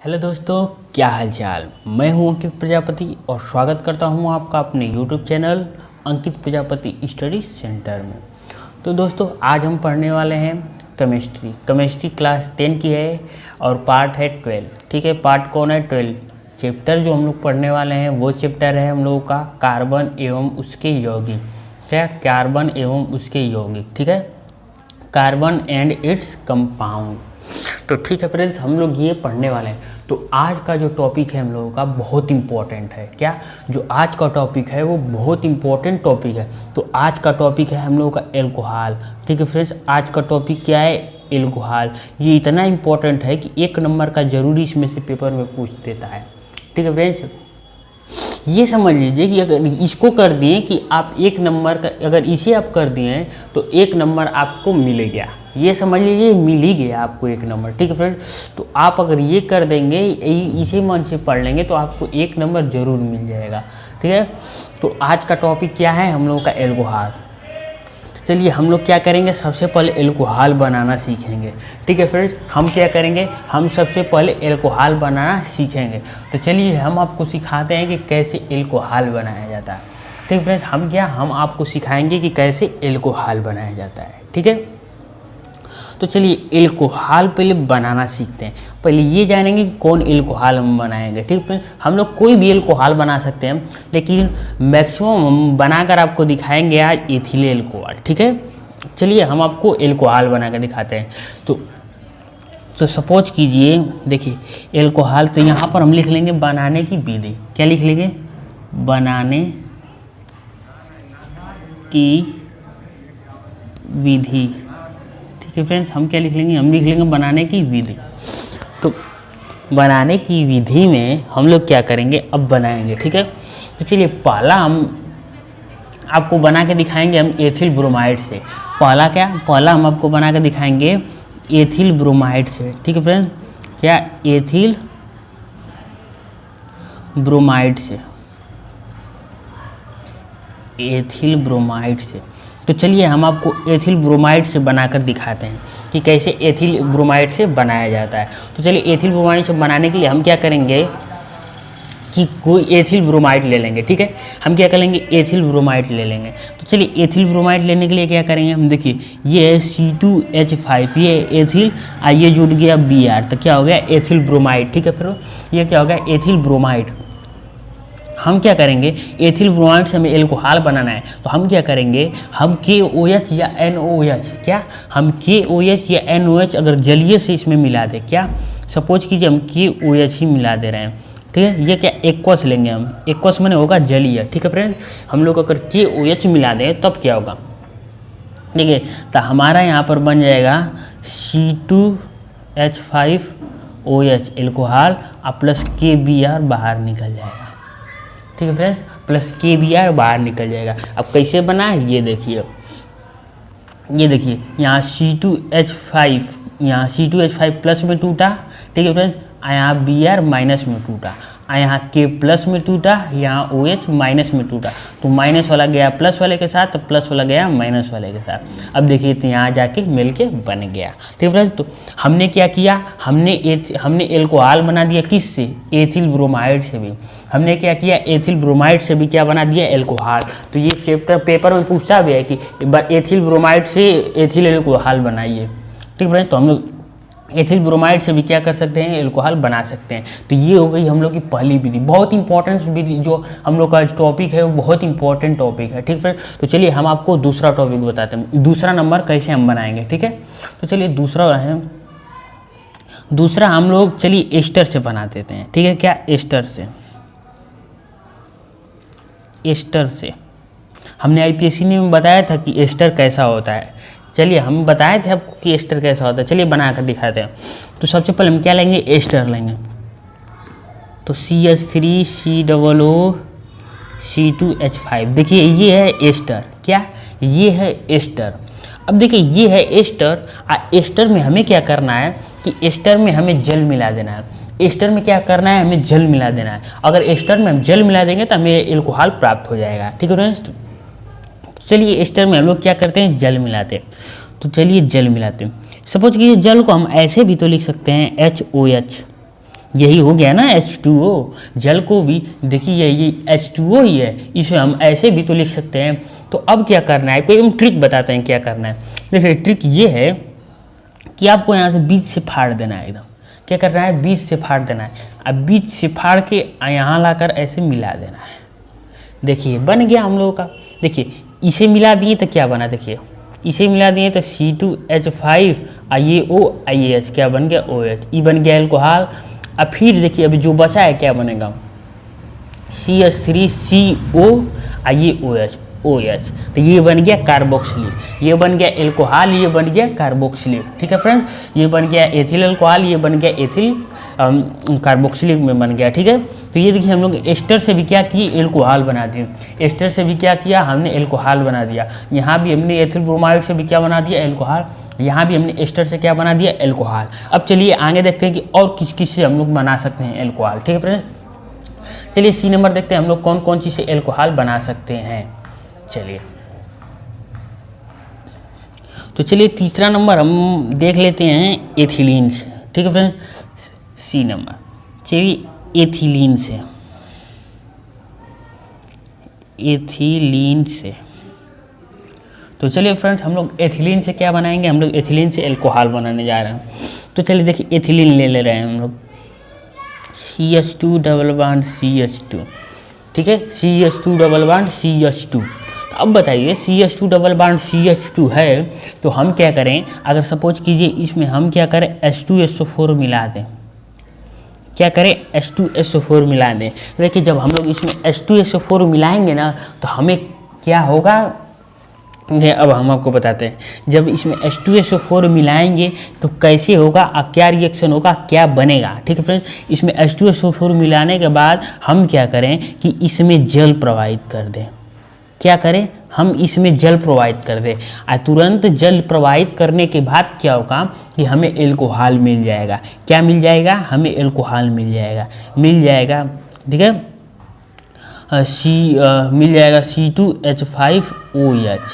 Hello दोस्तों, क्या हालचाल। मैं हूं अंकित प्रजापति और स्वागत करता हूं आपका अपने यूट्यूब चैनल अंकित प्रजापति स्टडी सेंटर में। तो दोस्तों, आज हम पढ़ने वाले हैं केमिस्ट्री क्लास 10 की है और पार्ट है 12। ठीक है, पार्ट कौन है? 12। चैप्टर जो हम लोग पढ़ने वाले हैं वो चैप्टर है हम लोगों का कार्बन एवं उसके यौगिक। क्या? कार्बन एवं उसके यौगिक। ठीक है, कार्बन एंड इट्स कंपाउंड। तो ठीक है फ्रेंड्स, हम लोग ये पढ़ने वाले हैं। तो आज का जो टॉपिक है हम लोगों का बहुत इम्पोर्टेंट है। क्या? जो आज का टॉपिक है वो बहुत इम्पोर्टेंट टॉपिक है। तो आज का टॉपिक है हम लोगों का एल्कोहल। ठीक है फ्रेंड्स, आज का टॉपिक क्या है? एल्कोहल। ये इतना इम्पोर्टेंट है कि 1 नंबर का जरूरी इसमें से पेपर में पूछ देता है। ठीक है फ्रेंड्स, ये समझ लीजिए कि अगर इसको कर दिए कि आप 1 नंबर का, अगर इसे आप कर दिए हैं तो 1 नंबर आपको मिल गया। ये समझ लीजिए मिल ही गया आपको 1 नंबर। ठीक है फ्रेंड्स, तो आप अगर ये कर देंगे, इसे मन से पढ़ लेंगे तो आपको 1 नंबर ज़रूर मिल जाएगा। ठीक है, तो आज का टॉपिक क्या है? हम लोगों का एल्कोहल। तो चलिए हम लोग क्या करेंगे, सबसे पहले एल्कोहल बनाना सीखेंगे। ठीक है फ्रेंड्स, हम क्या करेंगे, हम सबसे पहले एल्कोहल बनाना सीखेंगे। तो चलिए हम आपको सिखाते हैं कि कैसे एल्कोहल बनाया जाता है। ठीक है फ्रेंड्स, हम आपको सिखाएंगे कि कैसे एल्कोहल बनाया जाता है। ठीक है, तो चलिए एल्कोहल पहले बनाना सीखते हैं। पहले ये जानेंगे कि कौन एल्कोहल हम बनाएंगे। ठीक है, हम लोग कोई भी एल्कोहल बना सकते हैं, लेकिन मैक्सिमम हम बनाकर आपको दिखाएंगे आज एथिल एल्कोहल। ठीक है, चलिए हम आपको एल्कोहल बनाकर दिखाते हैं। तो सपोज कीजिए, देखिए एल्कोहल, तो यहाँ पर हम लिख लेंगे बनाने की विधि। क्या लिख लेंगे? बनाने की विधि। ठीक है फ्रेंड्स, हम क्या लिख लेंगे? हम लिख लेंगे बनाने की विधि। तो बनाने की विधि में हम लोग क्या करेंगे, अब बनाएंगे। ठीक है, तो चलिए पहला हम आपको बना के दिखाएंगे हम एथिल ब्रोमाइड से। पहला हम आपको बना के दिखाएंगे एथिल ब्रोमाइड से। ठीक है फ्रेंड्स, क्या? एथिल ब्रोमाइड से। एथिल ब्रोमाइड से। तो चलिए हम आपको एथिल ब्रोमाइड से बनाकर दिखाते हैं कि कैसे एथिल ब्रोमाइड से बनाया जाता है। तो चलिए एथिल ब्रोमाइड से बनाने के लिए हम क्या करेंगे कि कोई एथिल ब्रोमाइड ले लेंगे। ठीक है, हम क्या करेंगे, एथिल ब्रोमाइड ले लेंगे। तो चलिए एथिल ब्रोमाइड लेने के लिए क्या करेंगे हम, देखिए ये है C2H5, ये एथिल, ये जुड़ गया Br, तो क्या हो गया? Ethyl bromide. ठीक है, फिर ये क्या हो गया? Ethyl bromide. हम क्या करेंगे, एथिल ब्रोमाइड से हमें एल्कोहल बनाना है, तो हम क्या करेंगे, हम KOH या NOH, क्या हम KOH या NOH अगर जलीय से इसमें मिला दें, क्या सपोज कीजिए हम KOH ही मिला दे रहे हैं। ठीक है, ये क्या एक्वस लेंगे हम, एक्वस मैंने होगा जलीय। ठीक है फ्रेंड, हम लोग अगर KOH मिला दें तब क्या होगा, ठीक है, तो हमारा यहाँ पर बन जाएगा C2H5OH एल्कोहल और प्लस KBr बाहर निकल जाएगा। ठीक है फ्रेंड्स, प्लस KBr बाहर निकल जाएगा। अब कैसे बना है ये देखिए, यहाँ C2H5 प्लस में टूटा। ठीक है फ्रेंड्स, यहाँ Br माइनस में टूटा, यहाँ K प्लस में टूटा, यहाँ OH माइनस में टूटा। तो माइनस वाला गया प्लस वाले के साथ, तो प्लस वाला गया माइनस वाले के साथ। अब देखिए तो यहाँ जाके मिल के बन गया। ठीक है फ्रेंड्स, तो हमने क्या किया, हमने एल्कोहल बना दिया किससे? एथिल ब्रोमाइड से भी। हमने क्या किया, एथिल ब्रोमाइड से भी क्या बना दिया? एल्कोहल। तो ये चैप्टर पेपर में पूछा भी है कि एथिल ब्रोमाइड से एथिल एल्कोहल बनाइए। ठीक है फ्रेंड्स, तो हम लोग एथिल ब्रोमाइड से भी क्या कर सकते हैं, एल्कोहल बना सकते हैं। तो ये हो गई हम लोग की पहली विधि, बहुत इंपॉर्टेंट विधि। जो हम लोग का टॉपिक है वो बहुत इंपॉर्टेंट टॉपिक है। ठीक है, तो चलिए हम आपको दूसरा टॉपिक बताते हैं, दूसरा नंबर कैसे हम बनाएंगे। ठीक है, तो चलिए दूसरा हम लोग चलिए एस्टर से बना देते हैं। ठीक है, क्या? एस्टर से हमने IPSC में बताया था कि एस्टर कैसा होता है। चलिए हम बताए थे आपको कि एस्टर कैसा होता है, चलिए बना कर दिखाते हैं। तो सबसे पहले हम क्या लेंगे, एस्टर लेंगे। तो CH3COO C2H5, देखिए ये है एस्टर। क्या? ये है एस्टर। अब देखिए ये है एस्टर। एस्टर में हमें क्या करना है कि एस्टर में हमें जल मिला देना है। एस्टर में क्या करना है, हमें जल मिला देना है। अगर एस्टर में हम जल मिला देंगे तो हमें एल्कोहल प्राप्त हो जाएगा। ठीक है फ्रेंड्स, चलिए एस्टर में हम लोग क्या करते हैं, जल मिलाते हैं। तो चलिए जल मिलाते हैं। सपोज कि जल को हम ऐसे भी तो लिख सकते हैं HOH, यही हो गया ना H2O। जल को भी देखिए ये H2O ही है, इसे हम ऐसे भी तो लिख सकते हैं। तो अब क्या करना है, कोई हम ट्रिक बताते हैं क्या करना है। देखिए ट्रिक ये है कि आपको यहाँ से बीच से फाड़ देना है, एकदम क्या करना है, बीच से फाड़ देना है। अब बीच से फाड़ के यहाँ लाकर ऐसे मिला देना है। देखिए बन गया हम लोगों का। देखिए इसे मिला दिए तो क्या बना, देखिए इसे मिला दिए तो C2H5 IAO IAH क्या बन गया, OH, ई बन गया एल्कोहल। अब फिर देखिए अभी जो बचा है क्या बनेगा, CH3CO IAOH OH, तो ये बन गया कार्बोक्सिलिक, ये बन गया एल्कोहल, ये बन गया कार्बोक्सिलिक। ठीक है फ्रेंड्स, ये बन गया एथिल एल्कोहल, ये बन गया एथिल कार्बोक्सिलिक में बन गया। ठीक है, तो ये देखिए हम लोग एस्टर से भी क्या किए, एल्कोहल बना दिए। एस्टर से भी क्या किया हमने, एल्कोहल बना दिया। यहाँ भी हमने एथिल ब्रोमाइड से भी क्या बना दिया, एल्कोहल। यहाँ भी हमने एस्टर से क्या बना दिया, एल्कोहल। अब चलिए आगे देखते हैं कि और किस किस से हम लोग बना सकते हैं एल्कोहल। ठीक है फ्रेंड्स, चलिए C नंबर देखते हैं हम लोग कौन कौन सी से एल्कोहल बना सकते हैं। चलिए तो चलिए तीसरा नंबर हम देख लेते हैं एथिलीन से। ठीक है फ्रेंड्स, C नंबर, चलिए एथिलीन से, एथिलीन से। तो चलिए फ्रेंड्स हम लोग एथिलीन से क्या बनाएंगे, हम लोग एथिलीन से एल्कोहल बनाने जा रहे हैं। तो चलिए देखिए एथिलीन ले रहे हैं हम लोग, CH2 डबल बॉन्ड CH2। ठीक है, CH2 डबल बॉन्ड CH2। तो अब बताइए CH2 डबल बॉन्ड CH2 है तो हम क्या करें, अगर सपोज कीजिए इसमें हम क्या करें H2SO4 मिला दें, क्या करें H2SO4 मिला दें। देखिए जब हम लोग इसमें H2SO4 मिलाएंगे ना तो हमें क्या होगा, ये अब हम आपको बताते हैं। जब इसमें H2SO4 मिलाएंगे तो कैसे होगा, क्या रिएक्शन होगा, क्या बनेगा। ठीक है फ्रेंड्स, इसमें H2SO4 मिलाने के बाद हम क्या करें कि इसमें जल प्रवाहित कर दें। क्या करें, हम इसमें जल प्रवाहित कर दें। और तुरंत जल प्रवाहित करने के बाद क्या होगा कि हमें एल्कोहल मिल जाएगा। क्या मिल जाएगा, हमें एल्कोहल मिल जाएगा, मिल जाएगा। ठीक है, मिल जाएगा C2H5OH,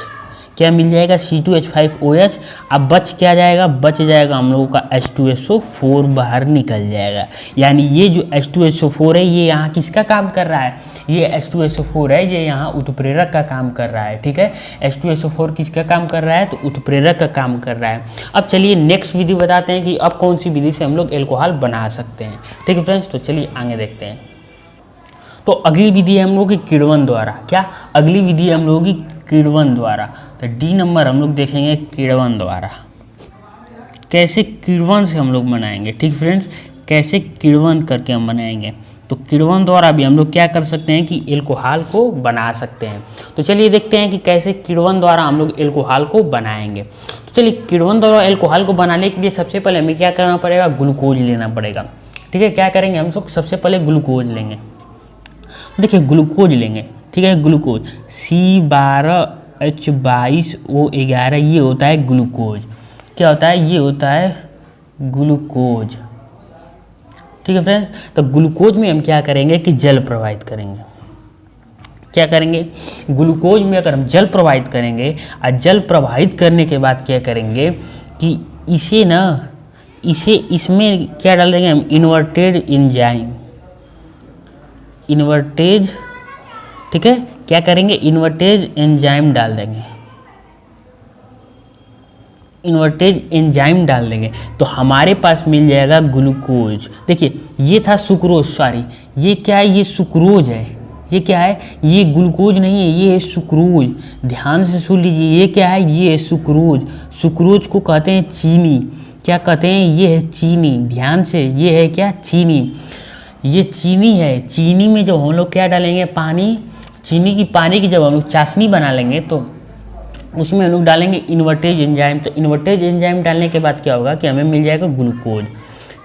क्या मिल जाएगा C2H5OH। अब बच क्या जाएगा, बच जाएगा हम लोगों का H2SO4 बाहर निकल जाएगा। यानी ये जो H2SO4 है ये यहाँ किसका काम कर रहा है, ये H2SO4 है ये यहाँ उत्प्रेरक का काम कर रहा है। ठीक है, H2SO4 किसका काम कर रहा है, तो उत्प्रेरक का काम कर रहा है। अब चलिए नेक्स्ट विधि बताते हैं कि अब कौन सी विधि से हम लोग एल्कोहल बना सकते हैं। ठीक है फ्रेंड्स, तो चलिए आगे देखते हैं। तो अगली विधि है हम लोग की किण्वन द्वारा। क्या, अगली विधि है हम लोगों की किण्वन द्वारा। तो D नंबर हम लोग देखेंगे किण्वन द्वारा, कैसे किण्वन से हम लोग बनाएंगे। ठीक फ्रेंड्स, कैसे किण्वन करके हम बनाएंगे। तो किण्वन द्वारा भी हम लोग क्या कर सकते हैं कि एल्कोहल को बना सकते हैं। तो चलिए देखते हैं कि कैसे किण्वन द्वारा हम लोग एल्कोहल को बनाएंगे। तो चलिए किण्वन द्वारा एल्कोहल को बनाने के लिए सबसे पहले हमें क्या करना पड़ेगा, ग्लूकोज लेना पड़ेगा। ठीक है, क्या करेंगे हम लोग, सबसे पहले ग्लूकोज लेंगे। देखिए ग्लूकोज लेंगे, ठीक है, ग्लूकोज C12H22O11 ये होता है ग्लूकोज। क्या होता है, ये होता है ग्लूकोज। ठीक है फ्रेंड्स, तो ग्लूकोज में हम क्या करेंगे कि जल प्रवाहित करेंगे। क्या करेंगे, ग्लूकोज में अगर हम जल प्रवाहित करेंगे और जल प्रवाहित करने के बाद क्या करेंगे कि इसे ना, इसे इसमें क्या डाल देंगे हम, इन्वर्टेड एंजाइम, इन्वर्टेज। ठीक है, क्या करेंगे, इन्वर्टेज एंजाइम डाल देंगे, इन्वर्टेज एंजाइम डाल देंगे तो हमारे पास मिल जाएगा ग्लूकोज। देखिए ये था सुक्रोज, सॉरी ये क्या है, ये सुक्रोज है। ये क्या है, ये ग्लूकोज नहीं है, ये है सुक्रोज। ध्यान से सुन लीजिए, ये क्या है, ये है सुक्रोज। सुक्रोज को कहते हैं चीनी। क्या कहते हैं, ये है चीनी। ध्यान से, ये है क्या, चीनी। ये चीनी है। चीनी में जब हम लोग क्या डालेंगे, पानी, चीनी की पानी की जब हम लोग चाशनी बना लेंगे तो उसमें हम लोग डालेंगे इन्वर्टेज एंजाइम। तो इन्वर्टेज एंजाइम डालने के बाद क्या होगा कि हमें मिल जाएगा ग्लूकोज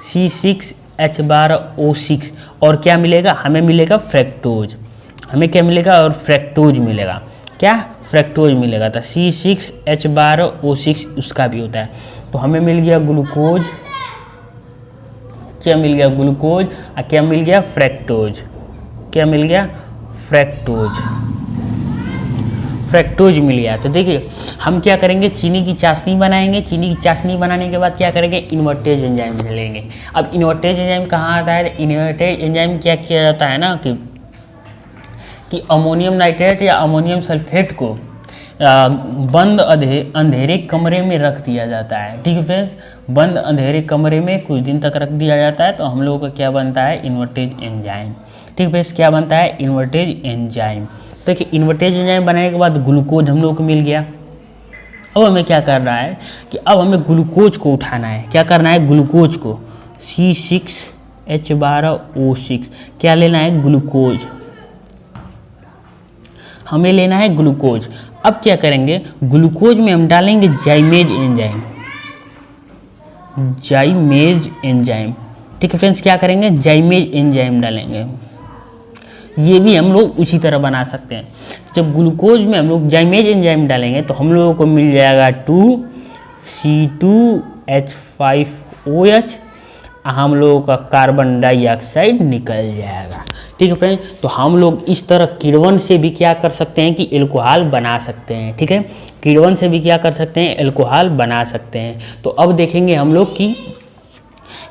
C6H12O6। और क्या मिलेगा, हमें मिलेगा फ्रैक्टोज। हमें क्या मिलेगा, और फ्रैक्टोज मिलेगा। क्या, फ्रैक्टोज मिलेगा। तो C6H12O6 उसका भी होता है। तो हमें मिल गया ग्लूकोज, क्या मिल गया, ग्लूकोज, और क्या मिल गया, फ्रैक्टोज। क्या मिल गया, फ्रैक्टोज। फ्रक्टोज मिल गया। तो देखिए हम क्या करेंगे, चीनी की चाशनी बनाएंगे। चीनी की चाशनी बनाने के बाद क्या करेंगे, इन्वर्टेज एंजाइम लेंगे। अब इन्वर्टेज एंजाइम कहाँ आता है, इन्वर्टेज एंजाइम क्या किया जाता है ना कि अमोनियम नाइट्रेट या अमोनियम सल्फेट को बंद अंधेरे कमरे में रख दिया जाता है। ठीक है फ्रेंड्स, बंद अंधेरे कमरे में कुछ दिन तक रख दिया जाता है, तो हम लोगों का क्या बनता है, इन्वर्टेज एंजाइम। ठीक फ्रेंड्स, क्या बनता है, इन्वर्टेज एंजाइम। देखिए इन्वर्टेज एंजाइम बनाने के बाद ग्लूकोज हम लोग को मिल गया। अब हमें क्या करना है कि अब हमें ग्लूकोज को उठाना है। क्या करना है, ग्लूकोज को C6H12O6 क्या लेना है, ग्लूकोज, हमें लेना है ग्लूकोज। अब क्या करेंगे, ग्लूकोज में हम डालेंगे जाइमेज एंजाइम, जाइमेज एंजाइम। ठीक है फ्रेंड्स, क्या करेंगे, जाइमेज एंजाइम डालेंगे। ये भी हम लोग उसी तरह बना सकते हैं। जब ग्लूकोज में हम लोग जाइमेज एंजाइम डालेंगे तो हम लोगों को मिल जाएगा 2C2H5OH, हम लोगों का कार्बन डाइऑक्साइड निकल जाएगा। ठीक है फ्रेंड्स, तो हम लोग इस तरह किण्वन से भी क्या कर सकते हैं कि एल्कोहल बना सकते हैं। ठीक है, किण्वन से भी क्या कर सकते हैं, एल्कोहल बना सकते हैं। तो अब देखेंगे हम लोग कि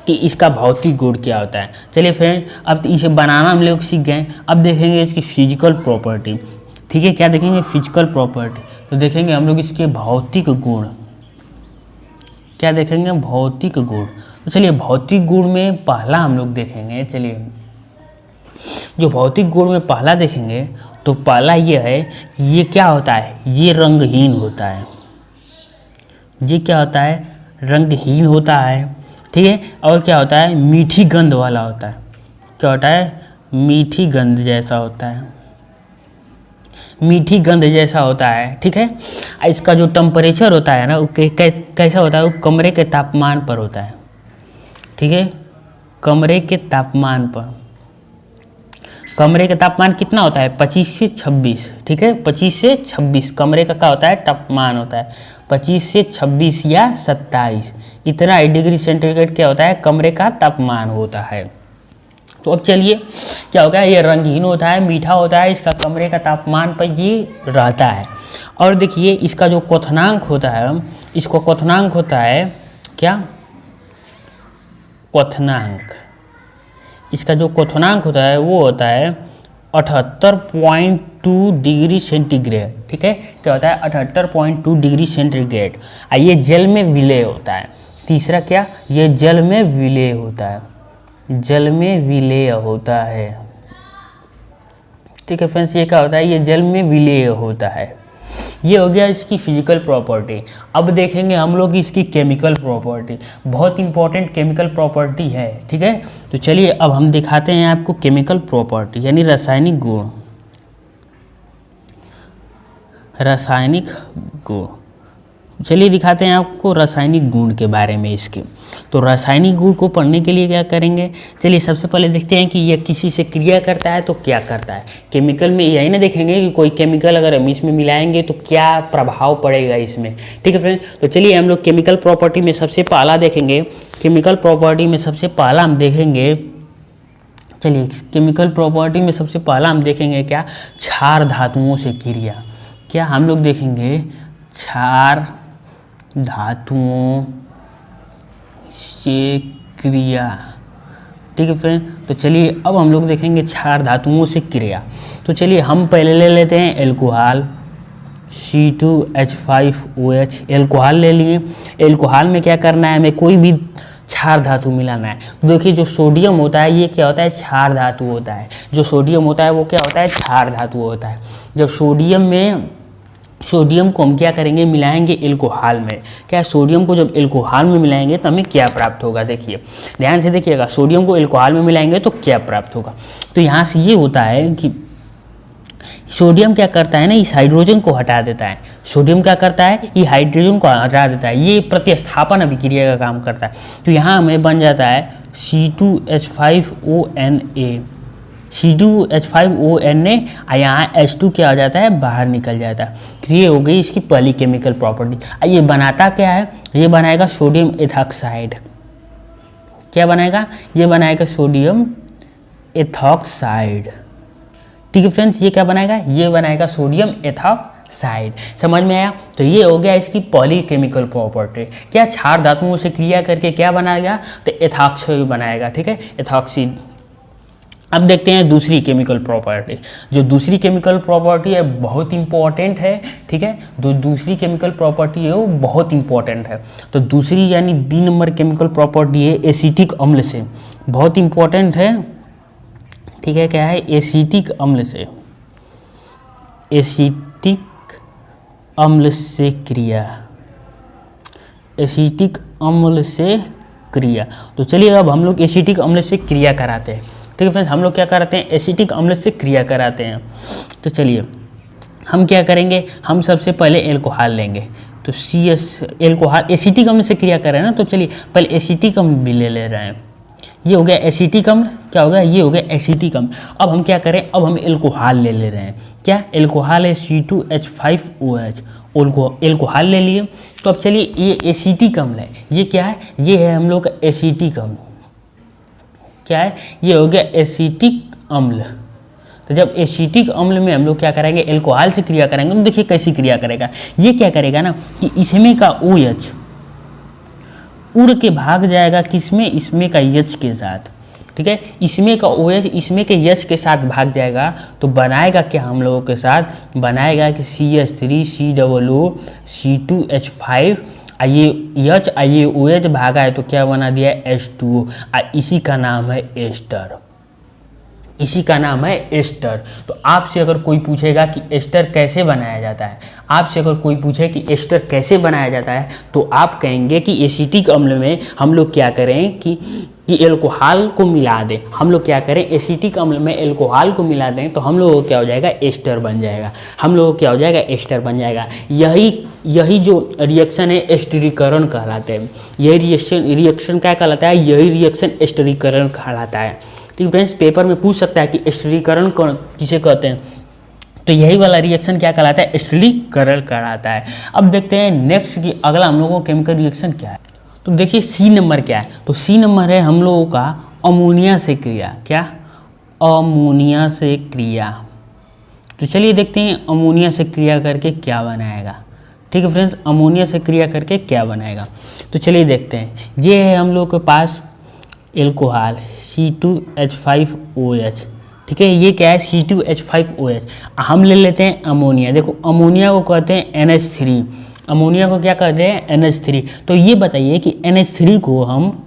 इसका भौतिक गुण क्या होता है। चलिए फ्रेंड, अब इसे बनाना हम लोग सीख गए। अब देखेंगे इसकी फिजिकल प्रॉपर्टी। ठीक है, क्या देखेंगे, फिजिकल प्रॉपर्टी। तो देखेंगे हम लोग इसके भौतिक गुण, क्या देखेंगे, भौतिक गुण। तो चलिए भौतिक गुण में पहला हम लोग देखेंगे, चलिए जो भौतिक गुण में पहला देखेंगे तो पहला ये है, ये क्या होता है, ये रंगहीन होता है। ये क्या होता है, रंगहीन होता है। ठीक है, और क्या होता है, मीठी गंध वाला होता है। क्या होता है, मीठी गंध जैसा होता है, मीठी गंध जैसा होता है। ठीक है, इसका जो टेम्परेचर होता है ना वो कैसा होता है, वो कमरे के तापमान पर होता है। ठीक है, कमरे के तापमान पर, कमरे का तापमान कितना होता है, 25 से 26। ठीक है, 25 से 26 कमरे का क्या होता है, तापमान होता है। 25 से 26 या 27 इतना डिग्री सेंटीग्रेड क्या होता है, कमरे का तापमान होता है। तो अब चलिए क्या होगा, ये रंगहीन होता है, मीठा होता है, इसका कमरे का तापमान पर ये रहता है। और देखिए इसका जो क्वथनांक होता है, इसको क्वथनांक होता है क्या, क्वथनांक, इसका जो क्वथनांक होता है वो होता है 78.2 डिग्री सेंटीग्रेड। ठीक है, क्या होता है, 78.2 डिग्री सेंटीग्रेड। ये जल में विलय होता है। तीसरा क्या, ये जल में विलय होता है, जल में विलय होता है। ठीक है फ्रेंड्स, ये क्या होता है, ये जल में विलय होता है। ये हो गया इसकी फिजिकल प्रॉपर्टी। अब देखेंगे हम लोग इसकी केमिकल प्रॉपर्टी, बहुत इंपॉर्टेंट केमिकल प्रॉपर्टी है। ठीक है, तो चलिए अब हम दिखाते हैं आपको केमिकल प्रॉपर्टी यानी रासायनिक गुण, रासायनिक गुण। चलिए दिखाते हैं आपको रासायनिक गुण के बारे में इसके। तो रासायनिक गुण को पढ़ने के लिए क्या करेंगे, चलिए सबसे पहले देखते हैं कि यह किसी से क्रिया करता है तो क्या करता है। केमिकल में यही ना देखेंगे कि कोई केमिकल अगर हम इसमें मिलाएंगे तो क्या प्रभाव पड़ेगा इसमें। ठीक है फ्रेंड, तो चलिए हम लोग केमिकल प्रॉपर्टी में सबसे पहला देखेंगे। केमिकल प्रॉपर्टी में सबसे पहला हम देखेंगे, चलिए केमिकल प्रॉपर्टी में सबसे पहला हम देखेंगे क्या, क्षार धातुओं से क्रिया। क्या हम लोग देखेंगे, क्षार धातुओं से क्रिया। ठीक है फ्रेंड, तो चलिए अब हम लोग देखेंगे क्षार धातुओं से क्रिया। तो चलिए हम पहले ले लेते हैं एल्कोहल, C2H5OH एल्कोहल ले लिए। एल्कोहल में क्या करना है, हमें कोई भी क्षार धातु मिलाना है। तो देखिए जो सोडियम होता है ये क्या होता है, क्षार धातु होता है। जो सोडियम होता है वो क्या होता है, क्षार धातु होता है। जब सोडियम को हम क्या करेंगे, मिलाएंगे एल्कोहल में। क्या सोडियम को जब एल्कोहल में मिलाएंगे तो हमें क्या प्राप्त होगा, देखिए ध्यान से देखिएगा, सोडियम को एल्कोहल में मिलाएंगे तो क्या प्राप्त होगा। तो यहाँ से ये होता है कि सोडियम क्या करता है ना, इस हाइड्रोजन को हटा देता है। सोडियम क्या करता है, ये हाइड्रोजन को हटा देता है, ये प्रतिस्थापन अभिक्रिया का काम करता है। तो यहाँ हमें बन जाता है C2H5ONA, C2H5ONA, यहाँ H2 क्या हो जाता है, बाहर निकल जाता है। तो ये हो गई इसकी पहली केमिकल प्रॉपर्टी। ये बनाता क्या है, ये बनाएगा सोडियम एथॉक्साइड। क्या बनाएगा, ये बनाएगा सोडियम एथॉक्साइड। ठीक है फ्रेंड्स, ये क्या बनाएगा, ये बनाएगा सोडियम साइड। समझ में आया? तो ये हो गया इसकी पॉलीकेमिकल प्रॉपर्टी। क्या क्षार धातुओं से क्रिया करके क्या बनाएगा? तो एथॉक्सी बनाएगा। ठीक है, एथॉक्सी। अब देखते हैं दूसरी केमिकल प्रॉपर्टी। जो दूसरी केमिकल प्रॉपर्टी है बहुत इंपॉर्टेंट है। ठीक है, दूसरी केमिकल प्रॉपर्टी है वो बहुत इंपॉर्टेंट है। तो दूसरी यानी बी नंबर केमिकल प्रॉपर्टी है एसिटिक अम्ल से, बहुत इंपॉर्टेंट है। ठीक है, क्या है? एसिटिक अम्ल से, एसिटिक अम्ल से क्रिया, एसिटिक अम्ल से क्रिया। तो चलिए अब हम लोग एसिटिक अम्ल से क्रिया कराते हैं। ठीक है फ्रेंड्स, हम लोग क्या कराते हैं? एसिटिक अम्ल से क्रिया कराते हैं। तो चलिए हम क्या करेंगे? हम सबसे पहले एल्कोहल लेंगे। तो एल्कोहल एसिटिक अम्ल से क्रिया कर रहे हैं ना, तो चलिए पहले एसिटिक अम्ल भी ले रहे हैं। ये हो गया एसिटिक अम्ल। क्या हो गया? ये हो गया एसिटिक अम्ल। अब हम क्या करें? अब हम एल्कोहल ले रहे हैं। क्या? एल्कोहल है C2H5OH। एल्कोहल ले लिए। तो अब चलिए ये एसिटिक अम्ल है। ये क्या है? ये है हम लोग का एसिटिक अम्ल। क्या है? ये हो गया एसिटिक अम्ल। तो जब एसिटिक अम्ल में हम लोग क्या करेंगे? एल्कोहल से क्रिया करेंगे। तो देखिए कैसी क्रिया करेगा। ये क्या करेगा ना कि इसमें का OH उड़ के भाग जाएगा किसमें? इसमें का H के साथ। ठीक है, इसमें का OH इसमें के H के साथ भाग जाएगा। तो बनाएगा क्या हम लोगों के साथ? बनाएगा कि CH3COO C2H5। ये H ये OH भागा है तो क्या बना दिया? H2O। इसी का नाम है एस्टर। इसी का नाम है एस्टर। तो आपसे अगर कोई पूछेगा कि एस्टर कैसे बनाया जाता है, आपसे अगर कोई पूछे कि एस्टर कैसे बनाया जाता है, तो आप कहेंगे कि एसिटिक अम्ल में हम लोग क्या करें कि एल्कोहल को मिला दें। हम लोग क्या करें? एसिटिक अम्ल में एल्कोहल को मिला दें तो हम लोगों को क्या हो जाएगा? एस्टर बन जाएगा। हम लोगों को क्या हो जाएगा? एस्टर बन जाएगा। यही जो रिएक्शन है एस्टरीकरण कहलाते हैं। यही रिएक्शन क्या कहलाता है? यही रिएक्शन एस्टरीकरण कहलाता है। ठीक फ्रेंड्स, पेपर में पूछ सकता है कि एस्टरीकरण किसे कहते हैं? तो यही वाला रिएक्शन क्या कहलाता है? एस्टरीकरण कहलाता है। अब देखते हैं नेक्स्ट की अगला हम लोगों को केमिकल रिएक्शन क्या है। तो देखिए सी नंबर क्या है? तो सी नंबर है हम लोगों का अमोनिया से क्रिया। क्या? अमोनिया से क्रिया। तो चलिए देखते हैं अमोनिया से क्रिया करके क्या बनाएगा। ठीक है फ्रेंड्स, अमोनिया से क्रिया करके क्या बनाएगा। तो चलिए देखते हैं। ये है हम लोग के पास एल्कोहल C2H5OH। ठीक है, ये क्या है? C2H5OH। हम ले लेते हैं अमोनिया। देखो अमोनिया को कहते हैं NH3। अमोनिया को क्या कहते हैं? NH3। तो ये बताइए कि NH3 को हम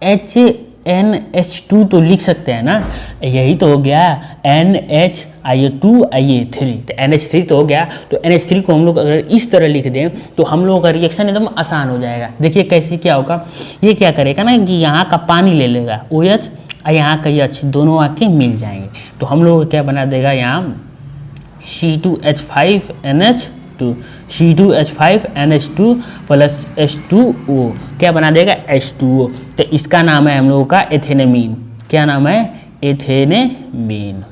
NH2 तो लिख सकते हैं ना। यही तो हो गया NH2IA3। तो NH3 तो हो गया। तो NH3 को हम लोग अगर इस तरह लिख दें तो हम लोगों का रिएक्शन एकदम आसान हो जाएगा। देखिए कैसे क्या होगा। ये क्या करेगा ना कि यहाँ का पानी ले लेगा OH और यहाँ का H, दोनों आके मिल जाएंगे। तो हम लोग क्या बना देगा यहाँ C2H5NH2, C2H5NH2 प्लस H2O क्या बना देगा? H2O। तो इसका नाम है हम लोगों का एथेनेमीन। क्या नाम है? एथेनेमीन।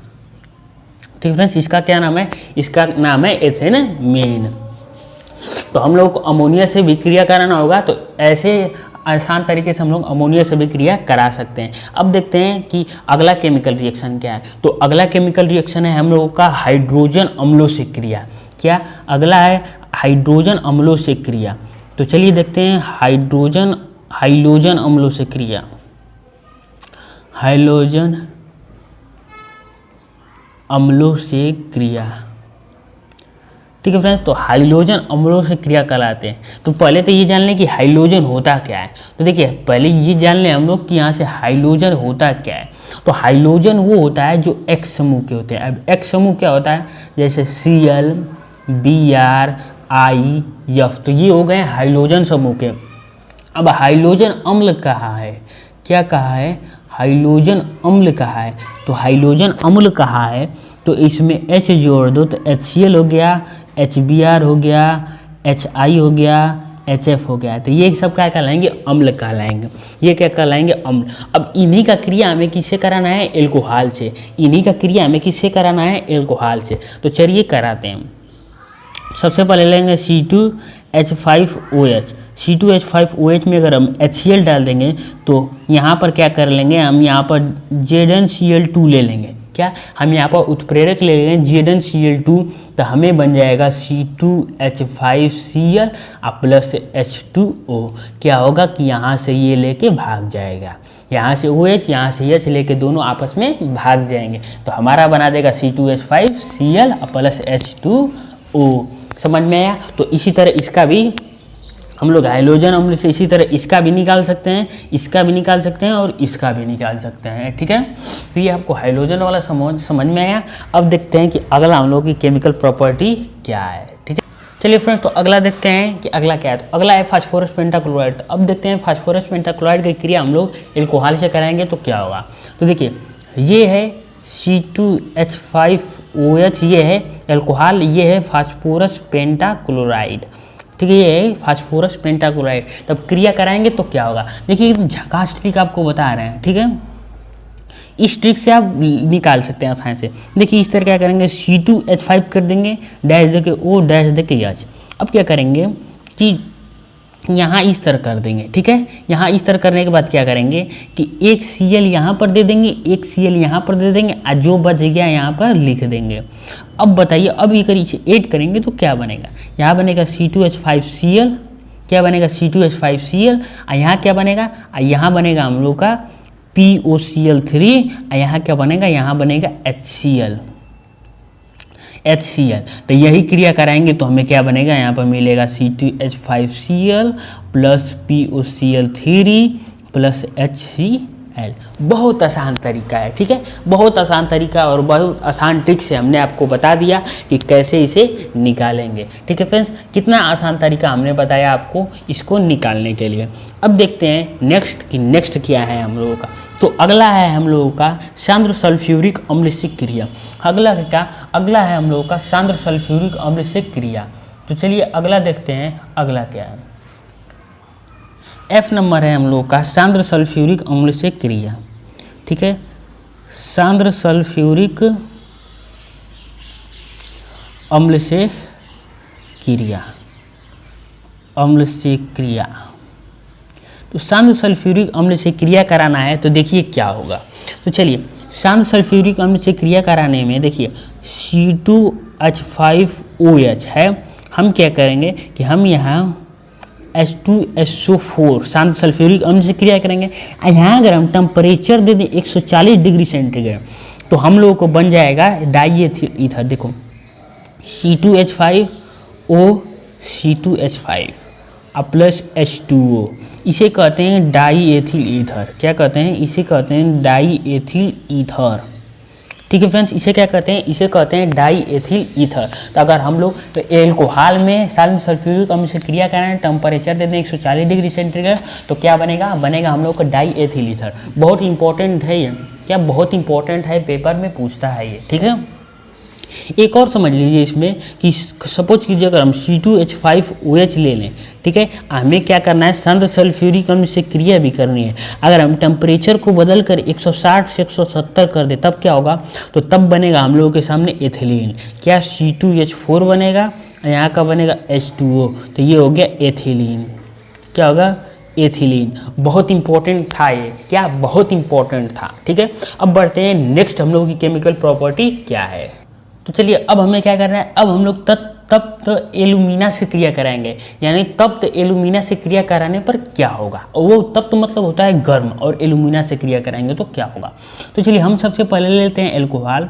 ठीक फ्रेंड्स, इसका क्या नाम है? इसका नाम है एथेनेमीन। तो हम लोग को अमोनिया से भी क्रिया कराना होगा तो ऐसे आसान तरीके से हम लोग अमोनिया से भी क्रिया करा सकते हैं। अब देखते हैं कि अगला केमिकल रिएक्शन क्या है। तो अगला केमिकल रिएक्शन है हम लोगों का हाइड्रोजन अम्लों से क्रिया। क्या? अगला है हाइड्रोजन अम्लों से क्रिया। तो चलिए देखते हैं हाइलोजन अम्लों से क्रिया। हाइलोजन अम्लों से क्रिया। ठीक है फ्रेंड्स, तो हाइलोजन अम्लों से क्रिया कहलाते हैं। तो पहले तो ये जान लें कि हाइलोजन होता क्या है। तो देखिए पहले ये जान लें हम लोग कि यहाँ से हाइलोजन होता क्या है। तो हाइलोजन वो होता है जो X समूह के होते हैं। अब X समूह क्या होता है? जैसे Cl, Br, I, F। तो ये हो गए हाइलोजन समूह के। अब हाइलोजन अम्ल कहाँ है? क्या कहा है? हाइलोजन अम्ल कहा है। तो हाइलोजन अम्ल कहा है तो इसमें H जोड़ दो तो HCl हो गया, HBr हो गया, HI हो गया, HF हो गया। तो ये सब क्या कहलाएंगे? अम्ल कहलाएंगे। ये क्या कहलाएंगे? अम्ल। अब इन्हीं का क्रिया हमें किससे कराना है? एल्कोहल से। इन्हीं का क्रिया हमें किससे कराना है? एल्कोहल से। तो चलिए कराते हैं। सबसे पहले लेंगे C2H5OH। C2H5OH में अगर हम HCl डाल देंगे तो यहाँ पर क्या कर लेंगे? हम यहाँ पर ZnCl2 ले लेंगे। क्या हम यहाँ पर उत्प्रेरक ले लेंगे ZnCl2, तो हमें बन जाएगा C2H5Cl प्लस H2O। क्या होगा कि यहाँ से ये लेके भाग जाएगा, यहाँ से OH यहाँ से H लेके दोनों आपस में भाग जाएंगे, तो हमारा बना देगा C2H5Cl प्लस H2O। समझ में आया? तो इसी तरह इसका भी हम लोग हाइड्रोजन अम्ल से इसी तरह इसका भी निकाल सकते हैं, इसका भी निकाल सकते हैं और इसका भी निकाल सकते हैं। ठीक है, तो ये आपको हाइड्रोजन वाला समझ में आया। अब देखते हैं कि अगला हम लोग की केमिकल प्रॉपर्टी क्या है। ठीक है, चलिए फ्रेंड्स, तो अगला देखते हैं कि अगला क्या है। तो अगला है फास्फोरस पेंटाक्लोराइड। तो अब देखते हैं फास्फोरस पेंटाक्लोराइड की क्रिया हम लोग एल्कोहल से कराएंगे तो क्या होगा। तो देखिए ये है C2H5OH, ये है एल्कोहल, ये है फास्फोरस पेंटाक्लोराइड। ठीक है, ये है फास्फोरस पेंटाक्लोराइड। तब क्रिया कराएंगे तो क्या होगा। देखिए झकास ट्रिक आपको बता रहे हैं। ठीक है, इस ट्रिक से आप निकाल सकते हैं आसानी से। देखिए इस तरह क्या करेंगे, C2H5 कर देंगे, डैश देके O, डैश देके H। अब क्या करेंगे कि यहाँ इस तरह कर देंगे। ठीक है, यहाँ इस तरह करने के बाद क्या करेंगे कि एक Cl यहाँ पर दे देंगे, एक Cl यहाँ पर दे देंगे, और जो बच गया यहाँ पर लिख देंगे। अब बताइए, अब ये इसे ऐड करेंगे तो क्या बनेगा। यहाँ बनेगा C2H5Cl, क्या बनेगा C2H5Cl, और यहाँ क्या बनेगा, यहाँ बनेगा हम लोग का POCl3, और यहाँ क्या बनेगा, यहाँ बनेगा HCl। तो यही क्रिया कराएंगे तो हमें क्या बनेगा, यहाँ पर मिलेगा C2H5Cl plus POCl3 plus HCl। बहुत आसान तरीका है। ठीक है, बहुत आसान तरीका और बहुत आसान ट्रिक से हमने आपको बता दिया कि कैसे इसे निकालेंगे। ठीक है फ्रेंड्स, कितना आसान तरीका हमने बताया आपको इसको निकालने के लिए। अब देखते हैं नेक्स्ट क्या है हम लोगों का। तो अगला है हम लोगों का सांद्र सल्फ्यूरिक अम्ल से क्रिया। अगला है हम लोगों का सांद्र सल्फ्यूरिक अम्ल से क्रिया। तो चलिए अगला देखते हैं, अगला क्या है। F नंबर है हम लोग का सांद्र सल्फ्यूरिक अम्ल से क्रिया। ठीक है, सांद्र सल्फ्यूरिक अम्ल से क्रिया, तो सांद्र सल्फ्यूरिक अम्ल से क्रिया कराना है तो देखिए क्या होगा। तो चलिए सांद्र सल्फ्यूरिक अम्ल से क्रिया कराने में देखिए C2H5OH है, हम क्या करेंगे कि हम यहाँ H2SO4 सांद्र सल्फ्यूरिक अम्ल से क्रिया करेंगे। यहाँ अगर हम टेम्परेचर दे दें 140 डिग्री सेंटीग्रेड तो हम लोगों को बन जाएगा डाई एथिल ईथर। देखो C2H5O C2H5 प्लस H2O, इसे कहते हैं डाई एथिल ईथर। क्या कहते हैं, इसे कहते हैं डाई एथिल ईथर। ठीक है फ्रेंड्स, इसे क्या कहते हैं, इसे कहते हैं डाई एथिल ईथर। तो अगर हम लोग तो एल्कोहल में सांद्र सल्फ्यूरिक अम्ल से क्रिया कराएं, टेम्परेचर दे दें 140 डिग्री सेंटीग्रेड, तो क्या बनेगा हम लोग का डाई एथिल ईथर। बहुत इंपॉर्टेंट है ये, क्या बहुत इंपॉर्टेंट है, पेपर में पूछता है ये। ठीक है, एक और समझ लीजिए इसमें कि सपोज कीजिए अगर हम C2H5OH ले लें। ठीक है, हमें क्या करना है, सांद्र सल्फ्यूरिक अम्ल से क्रिया भी करनी है। अगर हम टेम्परेचर को बदल कर 160 से 170 कर दे तब क्या होगा, तो तब बनेगा हम लोगों के सामने एथिलीन। क्या C2H4 बनेगा, यहाँ का बनेगा H2O, तो ये हो गया एथिलीन। क्या होगा, एथिलीन। बहुत इंपॉर्टेंट था ये, क्या बहुत इंपॉर्टेंट था। ठीक है, अब बढ़ते हैं नेक्स्ट हम लोगों की केमिकल प्रॉपर्टी क्या है। तो चलिए अब हमें क्या करना है, अब हम लोग तप्त एल्यूमिना से क्रिया कराएंगे। यानी तप्त एल्यूमिना से क्रिया कराने पर क्या होगा, वो तप्त मतलब होता है गर्म, और एल्यूमिना से क्रिया कराएंगे तो क्या होगा। तो चलिए हम सबसे पहले लेते हैं एल्कोहल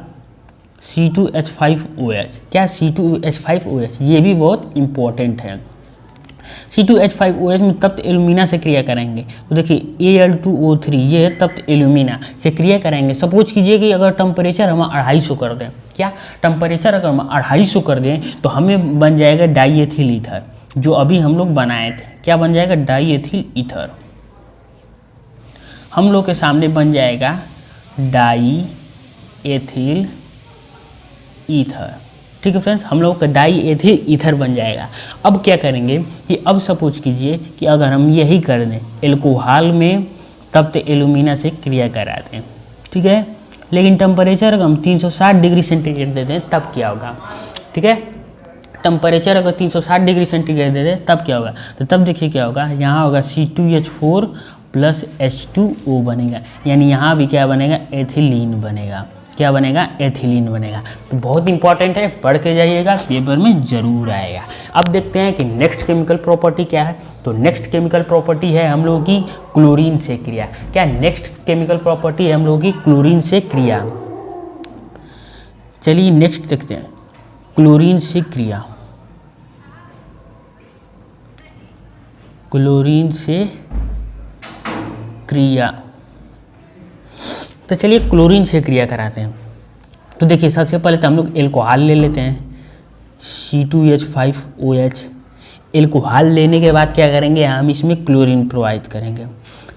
C2H5OH। क्या C2H5OH, ये भी बहुत इंपॉर्टेंट है। C2H5OH में तप्त एल्यूमिना से क्रिया करेंगे तो देखिए Al2O3, ये है तप्त एल्यूमिना से क्रिया करेंगे। सपोज कीजिए कि अगर टेम्परेचर हम 250 कर दें, क्या टेम्परेचर अगर हम 250 कर दें तो हमें बन जाएगा डाई एथिल ईथर, जो अभी हम लोग बनाए थे। क्या बन जाएगा, डाई एथिल ईथर। हम लोग के सामने बन जाएगा डाई एथिल ईथर। ठीक है फ्रेंड्स, हम लोग का डाई एथिल ईथर बन जाएगा। अब क्या करेंगे कि अब सपोज कीजिए कि अगर हम यही कर दें एल्कोहल में तप्त एल्यूमिना से क्रिया कराते हैं। ठीक है, लेकिन टेम्परेचर अगर हम 360 डिग्री सेंटीग्रेड दे दें तब क्या होगा। ठीक है, टेम्परेचर अगर 360 डिग्री सेंटीग्रेड दे दें तब क्या होगा, तो तब देखिए क्या होगा, यहाँ होगा C2H4 प्लस H2O बनेगा। यानी यहाँ भी क्या बनेगा, एथिलीन बनेगा। क्या बनेगा, एथिलीन बनेगा। तो बहुत इंपॉर्टेंट है, पढ़ के जाइएगा, पेपर में ज़रूर आएगा। अब देखते हैं कि नेक्स्ट केमिकल प्रॉपर्टी क्या है। तो नेक्स्ट केमिकल प्रॉपर्टी है हम लोगों की क्लोरीन से क्रिया। क्या नेक्स्ट केमिकल प्रॉपर्टी है हम लोगों की क्लोरीन से क्रिया। चलिए नेक्स्ट देखते हैं, क्लोरीन से क्रिया। क्लोरीन से क्रिया, तो चलिए क्लोरीन से क्रिया कराते हैं। तो देखिए सबसे पहले तो हम लोग एल्कोहल ले लेते हैं, C2H5OH। एल्कोहल लेने के बाद क्या करेंगे, हम इसमें क्लोरीन प्रोवाइड करेंगे।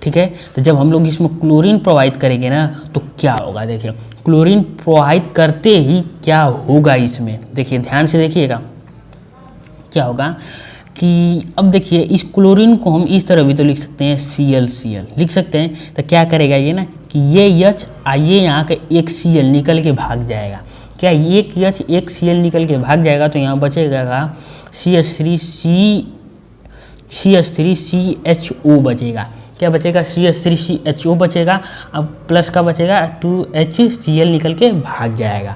ठीक है, तो जब हम लोग इसमें क्लोरीन प्रोवाइड करेंगे ना तो क्या होगा, देखिए क्लोरीन प्रोवाइड करते ही क्या होगा इसमें, देखिए ध्यान से देखिएगा क्या होगा कि अब देखिए इस क्लोरीन को हम इस तरह भी तो लिख सकते हैं, Cl लिख सकते हैं। तो क्या करेगा ये ना कि ये H ये यहाँ का एक Cl निकल के भाग जाएगा। क्या एक H एक Cl निकल के भाग जाएगा तो यहाँ बचेगा CH3CHO बचेगा। क्या बचेगा, CH3CHO बचेगा। अब प्लस का बचेगा 2HCl निकल के भाग जाएगा।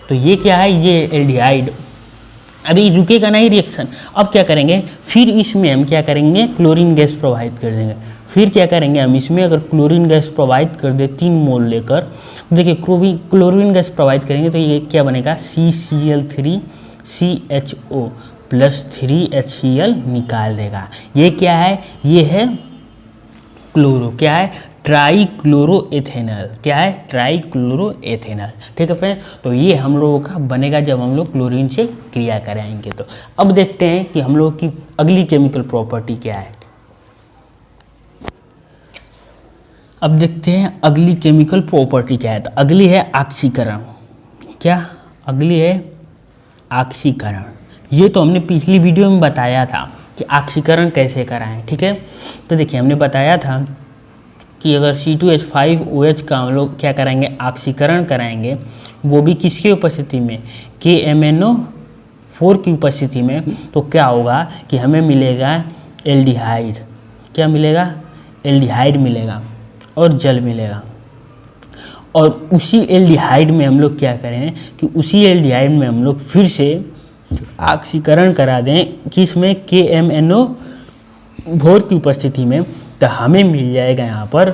तो ये क्या है, ये एल्डिहाइड। अभी रुकेगा नहीं रिएक्शन। अब क्या करेंगे, फिर इसमें हम क्या करेंगे, क्लोरीन गैस प्रोवाइड कर देंगे। फिर क्या करेंगे हम इसमें, अगर क्लोरीन गैस प्रोवाइड कर दे 3 मोल लेकर, देखिए क्लोरीन गैस प्रोवाइड करेंगे तो ये क्या बनेगा, CCl3CHO प्लस 3HCl निकाल देगा। ये क्या है, ये है क्लोरो, क्या है, ट्राईक्लोरोएथेनॉल। क्या है, ट्राईक्लोरोएथेनॉल। ठीक है फ्रेंड, तो ये हम लोगों का बनेगा जब हम लोग क्लोरीन से क्रिया कराएंगे। तो अब देखते हैं कि हम लोग की अगली केमिकल प्रॉपर्टी क्या है। अब देखते हैं अगली केमिकल प्रॉपर्टी क्या है। तो अगली है ऑक्सीकरण। क्या अगली है, ऑक्सीकरण। ये तो हमने पिछली वीडियो में बताया था कि ऑक्सीकरण कैसे कराएं। ठीक है, तो देखिए हमने बताया था कि अगर C2H5OH का हम लोग क्या कराएंगे, ऑक्सीकरण कराएंगे, वो भी किसकी उपस्थिति में, KMnO4 की उपस्थिति में, तो क्या होगा कि हमें मिलेगा एल्डिहाइड। क्या मिलेगा, एल्डिहाइड मिलेगा और जल मिलेगा। और उसी एल्डिहाइड में हम लोग क्या करें कि उसी एल्डिहाइड में हम लोग फिर से ऑक्सीकरण करा दें, किसमें, KMnO4 की उपस्थिति में, तो हमें मिल जाएगा यहाँ पर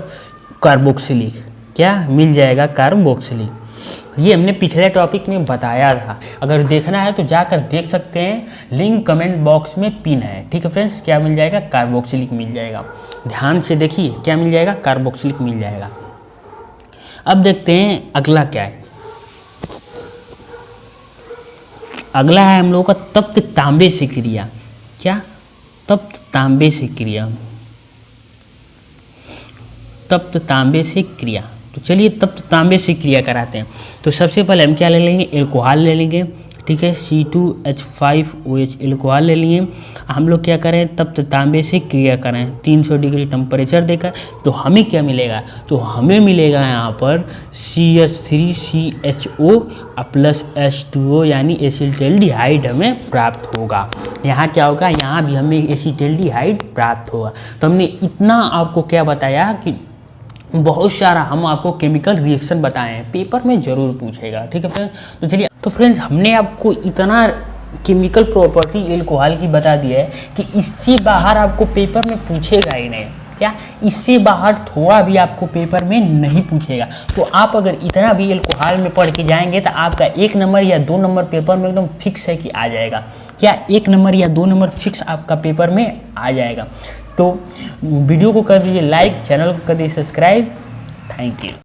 कार्बोक्सिलिक। क्या मिल जाएगा, कार्बोक्सिलिक। ये हमने पिछले टॉपिक में बताया था, अगर देखना है तो जाकर देख सकते हैं, लिंक कमेंट बॉक्स में पिन है। ठीक है फ्रेंड्स, क्या मिल जाएगा, कार्बोक्सिलिक मिल जाएगा। ध्यान से देखिए क्या मिल जाएगा, कार्बोक्सिलिक मिल जाएगा। अब देखते हैं अगला क्या है। अगला है हम लोगों का तप्त तांबे से क्रिया। क्या, तप्त तांबे से क्रिया, तप्त तांबे से क्रिया। तो चलिए तप्त तांबे से क्रिया कराते हैं। तो सबसे पहले हम क्या ले लेंगे, एल्कोहल ले लेंगे। ठीक है, C2H5OH एल्कोहल ले लिए। हम लोग क्या करें, तप्त तांबे से क्रिया करें 300 डिग्री टेम्परेचर देकर। तो हमें क्या मिलेगा, तो हमें मिलेगा यहाँ पर CH3CHO प्लस H2O यानी एसिटाल्डिहाइड हमें प्राप्त होगा। यहाँ क्या होगा, यहाँ भी हमें एसिटाल्डिहाइड प्राप्त होगा। तो हमने इतना आपको क्या बताया कि बहुत सारा हम आपको केमिकल रिएक्शन बताए हैं, पेपर में ज़रूर पूछेगा। ठीक है फ्रेंड्स, तो चलिए, तो फ्रेंड्स हमने आपको इतना केमिकल प्रॉपर्टी एल्कोहल की बता दिया है कि इससे बाहर आपको पेपर में पूछेगा ही नहीं। क्या, इससे बाहर थोड़ा भी आपको पेपर में नहीं पूछेगा। तो आप अगर इतना भी एल्कोहल में पढ़ के जाएंगे तो आपका 1 नंबर या 2 नंबर पेपर में एकदम फिक्स है कि आ जाएगा। क्या, 1 नंबर या 2 नंबर फिक्स आपका पेपर में आ जाएगा। तो वीडियो को कर दीजिए लाइक, चैनल को कर दीजिए सब्सक्राइब। Thank you.